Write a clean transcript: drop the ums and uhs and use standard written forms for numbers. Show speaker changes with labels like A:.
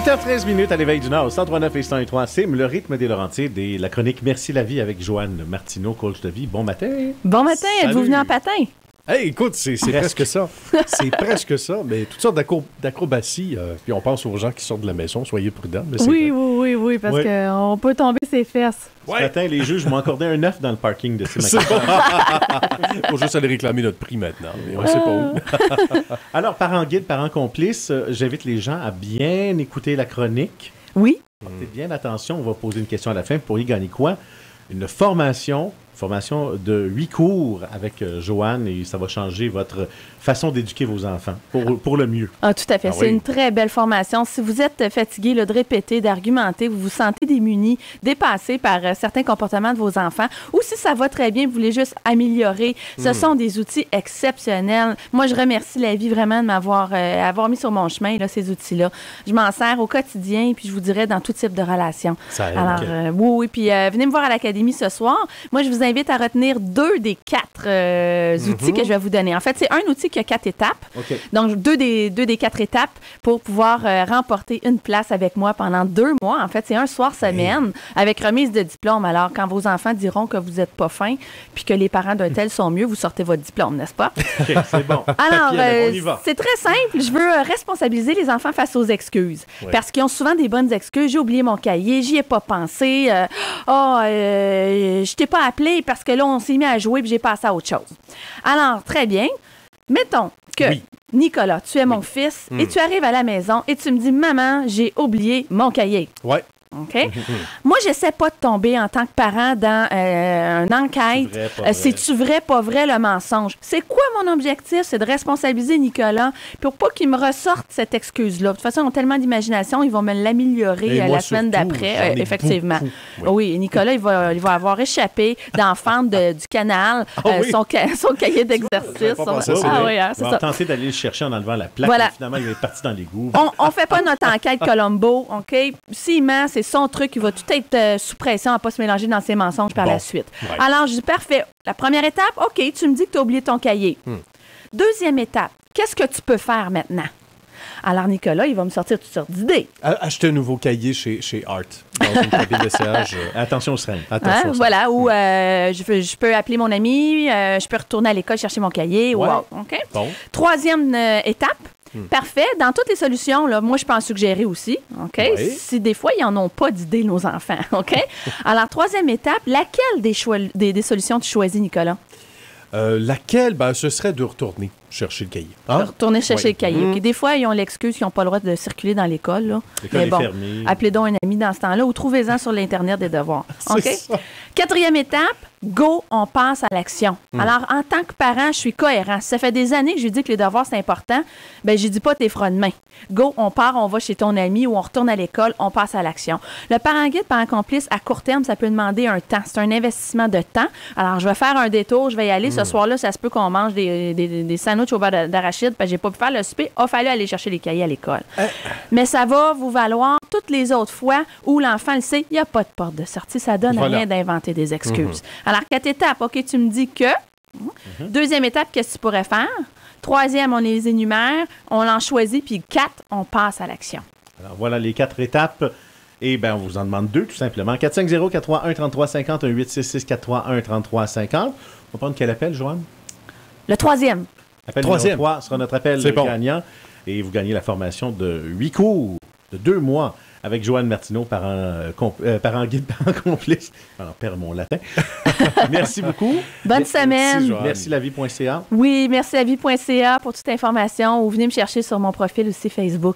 A: 8h13 à l'éveil du Nord, 103.9 et 101.3, c'est le rythme des Laurentides et la chronique Merci la vie avec Joanne Martineau, coach de vie. Bon matin.
B: Bon matin, êtes-vous venu en patin?
C: Hey, écoute, c'est presque ça. C'est presque ça. Mais toutes sortes d'acrobaties. Puis on pense aux gens qui sortent de la maison. Soyez prudents. Mais
B: Oui, parce qu'on peut tomber ses fesses.
A: Ce matin, les juges m'ont accordé un 9 dans le parking de ces magasins.
C: Faut juste aller réclamer notre prix maintenant. Mais on sait pas où.
A: Alors, parents guides, parents complices, j'invite les gens à bien écouter la chronique.
B: Oui.
A: Portez bien attention. On va poser une question à la fin. Vous pourriez gagner quoi? Une formation de 8 cours avec Joanne et ça va changer votre façon d'éduquer vos enfants pour le mieux.
B: Ah, tout à fait. C'est une très belle formation. Si vous êtes fatigué de répéter, d'argumenter, vous vous sentez démuni, dépassé par certains comportements de vos enfants, ou si ça va très bien, vous voulez juste améliorer, ce sont des outils exceptionnels. Moi, je remercie la vie vraiment de m'avoir avoir mis sur mon chemin là, ces outils-là. Je m'en sers au quotidien, puis je vous dirais dans tout type de relation.
A: Ça aide.
B: Alors, oui, puis venez me voir à l'Académie ce soir. Moi, je vous invite à retenir 2 des 4 outils que je vais vous donner. En fait, c'est un outil qui a 4 étapes. Okay. Donc, 2 des 4 étapes pour pouvoir remporter une place avec moi pendant 2 mois. En fait, c'est un soir semaine avec remise de diplôme. Alors, quand vos enfants diront que vous n'êtes pas fin puis que les parents d'un tel sont mieux, vous sortez votre diplôme, n'est-ce pas?
A: OK, c'est bon.
B: Alors, c'est très simple. Je veux responsabiliser les enfants face aux excuses. Parce qu'ils ont souvent des bonnes excuses. J'ai oublié mon cahier, j'y ai pas pensé. Je t'ai pas appelé parce que là, on s'est mis à jouer et j'ai passé à autre chose. Alors, très bien. Mettons que, Nicolas, tu es mon fils et tu arrives à la maison et tu me dis, maman, j'ai oublié mon cahier.
C: Ouais.
B: OK? Moi, j'essaie pas de tomber en tant que parent dans une enquête. C'est-tu vrai, pas vrai, le mensonge? C'est quoi mon objectif? C'est de responsabiliser Nicolas pour pas qu'il me ressorte cette excuse-là. De toute façon, ils ont tellement d'imagination, ils vont me l'améliorer la semaine d'après, effectivement. Oui, Nicolas, il va avoir échappé dans fente du canal son cahier d'exercice.
A: C'est ça. On va tenter d'aller le chercher en enlevant la plaque. Voilà. Finalement, il est parti dans l'égout.
B: On fait pas notre enquête Colombo, OK? S'il ment, c'est son truc, il va tout être sous pression à ne pas se mélanger dans ses mensonges par la suite. Ouais. Alors, je dis, parfait. La première étape, OK, tu me dis que tu as oublié ton cahier. Deuxième étape, qu'est-ce que tu peux faire maintenant? Alors, Nicolas, il va me sortir toutes sortes d'idées.
C: Acheter un nouveau cahier chez Art, dans une cabine d'essayage.
A: Attention au seringue.
B: Voilà, ou je peux appeler mon ami, je peux retourner à l'école chercher mon cahier. Ouais. Wow, OK? Bon. Troisième étape, parfait. Dans toutes les solutions, là, moi, je peux en suggérer aussi. OK? Oui. Si des fois, ils n'en ont pas d'idées, nos enfants. OK? Alors, troisième étape, laquelle des solutions tu choisis, Nicolas?
C: Laquelle? Ben, ce serait de retourner chercher le cahier.
B: Retourner chercher le cahier. Okay. Des fois, ils ont l'excuse qu'ils n'ont pas le droit de circuler dans l'école. Là.
A: L'école est fermée.
B: Appelez donc un ami dans ce temps-là ou trouvez-en sur l'Internet des devoirs. OK? Quatrième étape, go, on passe à l'action. Alors, en tant que parent, je suis cohérent. Si ça fait des années que je lui dis que les devoirs, c'est important, ben je dis pas tes freins de main. Go, on part, on va chez ton ami ou on retourne à l'école, on passe à l'action. Le parent guide, parent complice, à court terme, ça peut demander un temps. C'est un investissement de temps. Alors, je vais faire un détour, je vais y aller. Ce soir-là, ça se peut qu'on mange des sandwichs au beurre d'arachide, parce que j'ai pas pu faire le souper. Il a fallu aller chercher les cahiers à l'école. Mais ça va vous valoir toutes les autres fois où l'enfant le sait, il n'y a pas de porte de sortie. Ça donne rien d'inventer des excuses. Alors, 4 étapes. OK, tu me dis que. Deuxième étape, qu'est-ce que tu pourrais faire? Troisième, on les énumère, on en choisit, puis 4, on passe à l'action.
A: Alors, voilà les 4 étapes. Et bien, on vous en demande 2, tout simplement. 450-431-3350, 1-866-431-3350. On va prendre quel appel, Joanne?
B: Le troisième.
A: Appel numéro 3 sera notre appel gagnant. Et vous gagnez la formation de 8 cours de 2 mois avec Joanne Martineau, parent guide, parent complice. Alors, perd mon latin. Merci beaucoup.
B: Bonne semaine.
A: Merci lavie.ca.
B: Oui, merci lavie.ca pour toute information. Ou venez me chercher sur mon profil aussi Facebook.